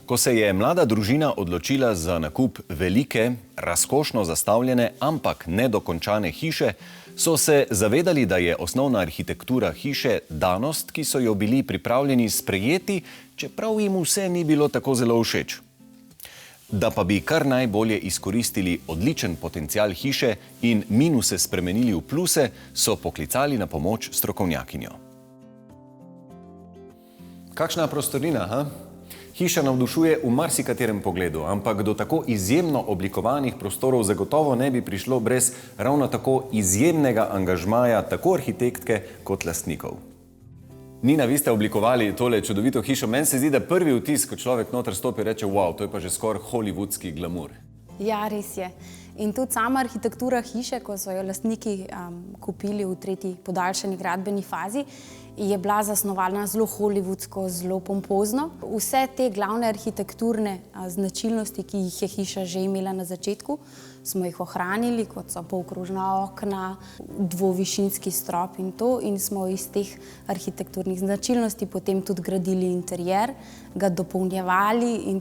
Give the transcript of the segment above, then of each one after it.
Ko se je mlada družina odločila za nakup velike, razkošno zastavljene, ampak nedokončane hiše, so se zavedali, da je osnovna arhitektura hiše danost, ki so jo bili pripravljeni sprejeti, čeprav jim vse ni bilo tako zelo všeč. Da pa bi kar najbolje izkoristili odličen potencial hiše in minuse spremenili v pluse, so poklicali na pomoč strokovnjakinjo. Kakšna prostorina, ha? Hiša navdušuje v marsikaterem pogledu, ampak do tako izjemno oblikovanih prostorov zagotovo ne bi prišlo brez ravno tako izjemnega angažmaja tako arhitektke kot lastnikov. Nina, vi ste oblikovali tole čudovito hišo. Meni se zdi, da prvi vtis, ko človek noter stopi, reče, wow, to je pa že skoraj hollywoodski glamur. Ja, res je. In tudi sama arhitektura hiše, ko so jo lastniki kupili v tretji podaljšani gradbeni fazi, je bila zasnovana zelo hollywoodsko, zelo pompozno. Vse te glavne arhitekturne značilnosti, ki jih je hiša že imela na začetku, smo jih ohranili, kot so polkrožna okna, dvovišinski strop in to, in smo iz teh arhitekturnih značilnosti potem tudi gradili interjer, ga dopolnjevali in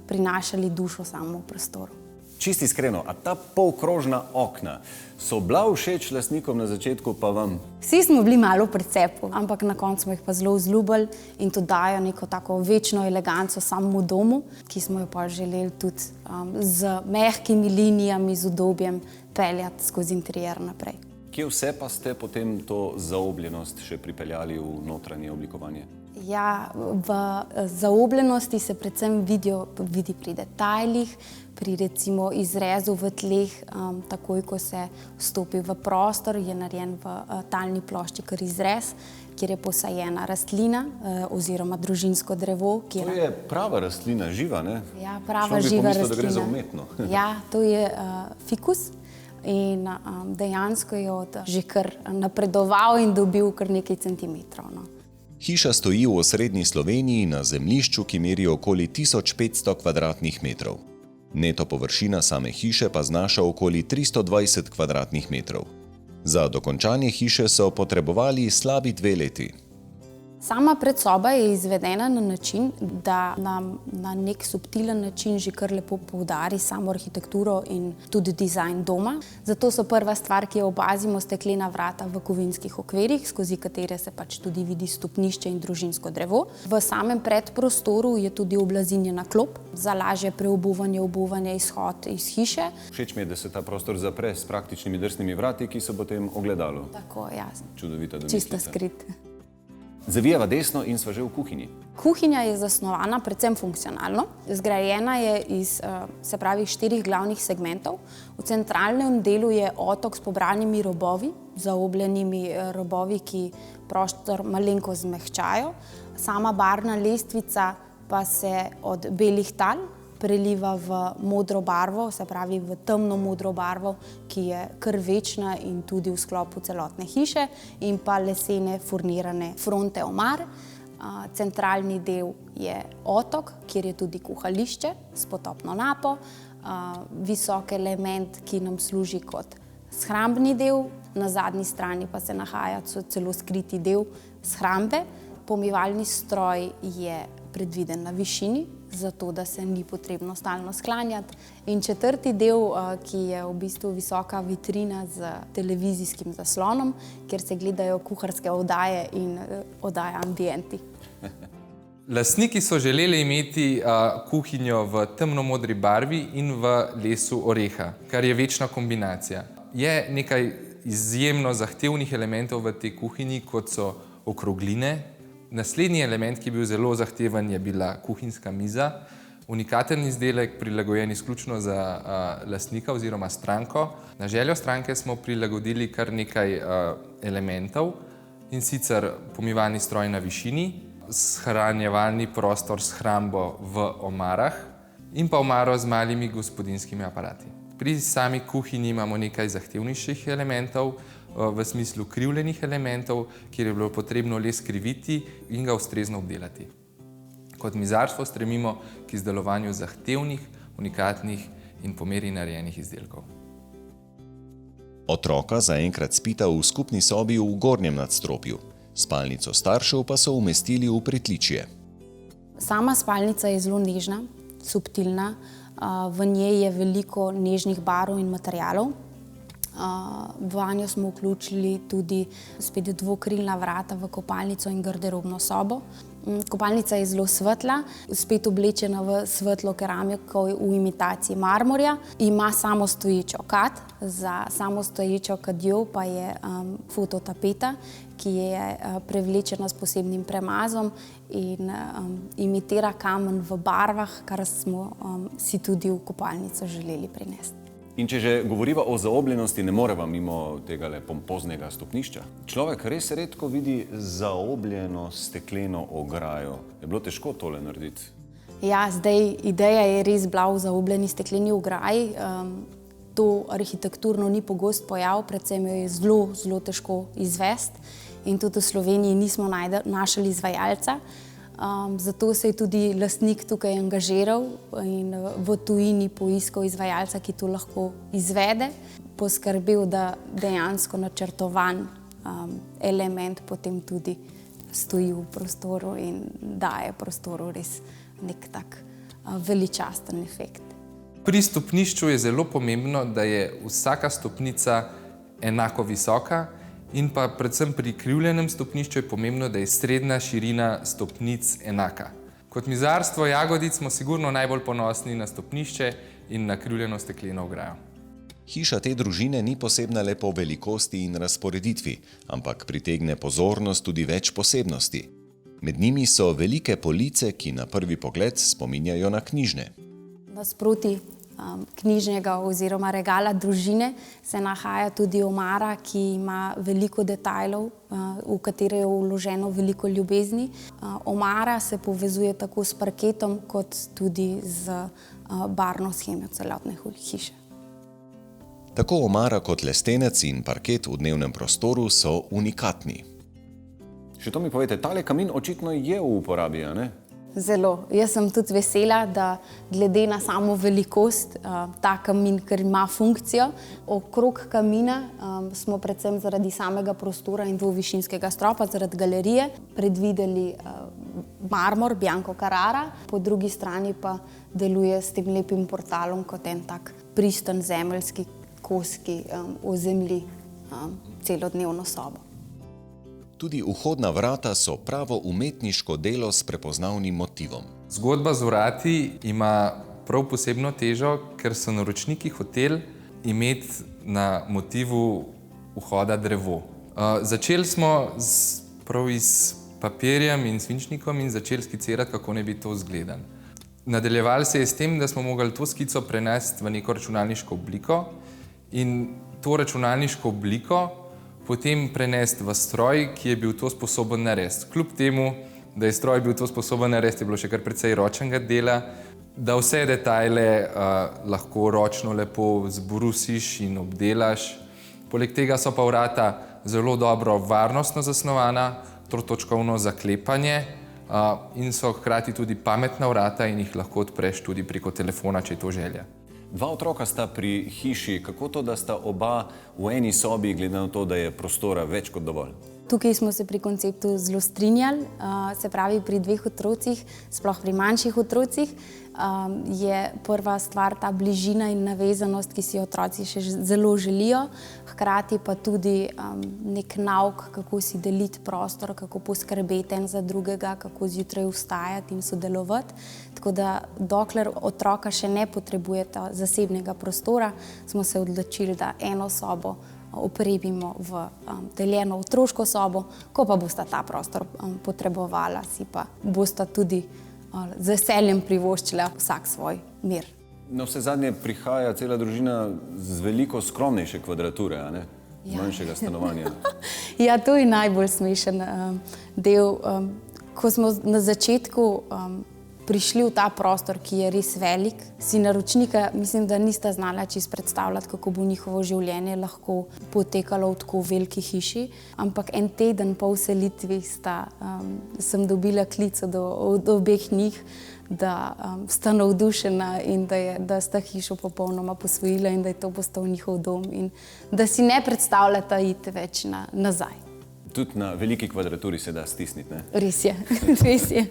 prinašali dušo samo v prostoru. Čisto iskreno, a ta polkrožna okna so bila všeč lastnikom na začetku, pa vam? Vsi smo bili malo v precepu, ampak na koncu smo jih pa zelo vzljubili in to dajo neko tako večno eleganco samemu domu, ki smo jo pa želeli tudi z mehkimi linijami, z udobjem peljati skozi interjer naprej. Kje vse pa ste potem to zaobljenost še pripeljali v notranje oblikovanje? Ja, v zaobljenosti se predvsem vidi pri detajlih, pri recimo izrezu v tleh, takoj ko se vstopi v prostor, je narejen v talni plošči kar izrez, kjer je posajena rastlina oziroma družinsko drevo. To je prava rastlina, živa, ne? Ja, prava živa rastlina. Človek bi pomislil, da gre za umetno. Ja, to je fikus. In dejansko je že kar napredoval in dobil kar nekaj centimetrov. Hiša stoji v osrednji Sloveniji na zemljišču, ki meri okoli 1500 kvadratnih metrov. Neto površina same hiše pa znaša okoli 320 kvadratnih metrov. Za dokončanje hiše so potrebovali slabi 2 leti. Sama predsoba je izvedena na način, da nam na nek subtilen način že kar lepo poudari samo arhitekturo in tudi dizajn doma. Zato so prva stvar, ki jo opazimo, steklena vrata v kovinskih okvirih, skozi katere se pač tudi vidi stopnišče in družinsko drevo. V samem predprostoru je tudi oblazinjena klop za lažje preobuvanje, izhod iz hiše. Všeč mi je, da se ta prostor zapre s praktičnimi drsnimi vrati, ki so potem ogledalo. Tako, jasno. Čudovita domislica. Čista skrit. Zavijeva desno in sva že v kuhinji. Kuhinja je zasnovana predvsem funkcionalno. Zgrajena je iz, se pravi, 4 glavnih segmentov. V centralnem delu je otok s pobranimi robovi, zaobljenimi robovi, ki prostor malenko zmehčajo. Sama barvna lestvica pa se od belih tal preliva v modro barvo, se pravi v temno modro barvo, ki je kar večna in tudi v sklopu celotne hiše, in pa lesene furnirane fronte omar. Centralni del je otok, kjer je tudi kuhališče s potopno napo, visok element, ki nam služi kot shrambni del, na zadnji strani pa se nahaja celo skriti del shrambe. Pomivalni stroj je predviden na višini, zato da se ni potrebno stalno sklanjati. In četrti del, ki je v bistvu visoka vitrina z televizijskim zaslonom, kjer se gledajo kuharske oddaje in oddaja Ambienti. Lastniki so želeli imeti kuhinjo v temnomodri barvi in v lesu oreha, kar je večna kombinacija. Je nekaj izjemno zahtevnih elementov v tej kuhinji, kot so okrogline. Naslednji element, ki je bil zelo zahteven, je bila kuhinjska miza. Unikaten izdelek, prilagojen izključno za lastnika oziroma stranko. Na željo stranke smo prilagodili kar nekaj elementov, in sicer pomivalni stroj na višini, shranjevalni prostor s hrambo v omarah in pa omaro z malimi gospodinjskimi aparati. Pri sami kuhinji imamo nekaj zahtevnejših elementov, v smislu krivljenih elementov, kjer je bilo potrebno les kriviti in ga ustrezno obdelati. Kot mizarstvo stremimo k izdelovanju zahtevnih, unikatnih in po meri narejenih izdelkov. Otroka zaenkrat spita v skupni sobi v gornjem nadstropju, spalnico staršev pa so umestili v pritličje. Sama spalnica je zelo nežna, subtilna, v njej je veliko nežnih barv in materialov. Vanjo smo vključili tudi spet dvokrilna vrata v kopalnico in garderobno sobo. Kopalnica je zelo svetla, spet oblečena v svetlo keramiko v imitaciji marmorja. Ima samostoječo kad, za samostoječo kadjo pa je fototapeta, ki je prevlečena s posebnim premazom in imitira kamen v barvah, kar smo si tudi v kopalnico želeli prinesti. In če že govoriva o zaobljenosti, ne moreva mimo tega pompoznega stopnišča. Človek res redko vidi zaobljeno stekleno ograjo. Je bilo težko tole narediti? Ja, zdaj ideja je res bila v zaobljeni stekleni ograji. To arhitekturno ni pogost pojav, predvsem jo je zelo, zelo težko izvesti. In tudi v Sloveniji nismo našli izvajalca. Zato se je tudi lastnik tukaj angažiral in v tujini poiskal izvajalca, ki to lahko izvede, poskrbel, da dejansko načrtovan element potem tudi stoji v prostoru in daje prostoru res nek tak veličasten efekt. Pri stopnišču je zelo pomembno, da je vsaka stopnica enako visoka. In pa predvsem pri krivljenem stopnišču je pomembno, da je srednja širina stopnic enaka. Kot mizarstvo Jagodic smo sigurno najbolj ponosni na stopnišče in na krivljeno stekleno ograjo. Hiša te družine ni posebna le po velikosti in razporeditvi, ampak pritegne pozornost tudi več posebnosti. Med njimi so velike police, ki na prvi pogled spominjajo na knjižne. Nasproti knjižnega oziroma regala družine se nahaja tudi omara, ki ima veliko detajlov, v katere je vloženo veliko ljubezni. Omara se povezuje tako s parketom, kot tudi z barvno shemo celotne hiše. Tako omara kot lestenec in parket v dnevnem prostoru so unikatni. Še to mi povejte, tale kamin očitno je v uporabi, a ne? Zelo. Jaz sem tudi vesela, da glede na samo velikost ta kamin, ker ima funkcijo. Okrog kamina smo predvsem zaradi samega prostora in dvovišinskega stropa, zaradi galerije, predvideli marmor Bianco Carrara, po drugi strani pa deluje s tem lepim portalom kot en tak pristen zemeljski kos, ki ozemlji celodnevno sobo. Tudi vhodna vrata so pravo umetniško delo s prepoznavnim motivom. Zgodba z vrati ima prav posebno težo, ker so naročniki hoteli imeti na motivu vhoda drevo. Začeli smo prav s papirjem in svinčnikom in začeli skicirati, kako naj bi to izgledalo. Nadaljevali se je s tem, da smo mogli to skico prenesti v neko računalniško obliko in to računalniško obliko potem prenesti v stroj, ki je bil to sposoben narediti. Kljub temu, da je stroj bil to sposoben narediti, je bilo še kar precej ročnega dela, da vse detajle lahko ročno lepo zbrusiš in obdelaš. Poleg tega so pa vrata zelo dobro varnostno zasnovana, trotočkovno zaklepanje in so hkrati tudi pametna vrata in jih lahko odpreš tudi preko telefona, če je to želja. Dva otroka sta pri hiši. Kako to, da sta oba v eni sobi, glede na to, da je prostora več kot dovolj? Tukaj smo se pri konceptu zelo strinjali, se pravi pri dveh otrocih, sploh pri manjših otrocih, je prva stvar ta bližina in navezanost, ki si otroci še zelo želijo, hkrati pa tudi nek nauk, kako si deliti prostor, kako poskrbeti en za drugega, kako zjutraj vstajati in sodelovati. Tako da dokler otroka še ne potrebujeta zasebnega prostora, smo se odločili, da eno sobo opremimo v deljeno otroško sobo, ko pa bosta ta prostor potrebovala, si pa bosta tudi z veseljem privoščila vsak svoj mir. Na vse zadnje prihaja cela družina z veliko skromnejše kvadrature, a ne? Z manjšega stanovanja. Ja, to je najbolj smešen del. Ko smo na začetku prišli v ta prostor, ki je res velik, si naročnika, mislim, da nista znala čisto predstavljati, kako bo njihovo življenje lahko potekalo v tako veliki hiši. Ampak en teden po vselitvi sem dobila klic od obeh njih, da sta navdušena in da sta hišo popolnoma posvojila in da je to postal njihov dom in da si ne predstavljata iti več nazaj. Tudi na veliki kvadraturi se da stisniti, ne? Res je, res je.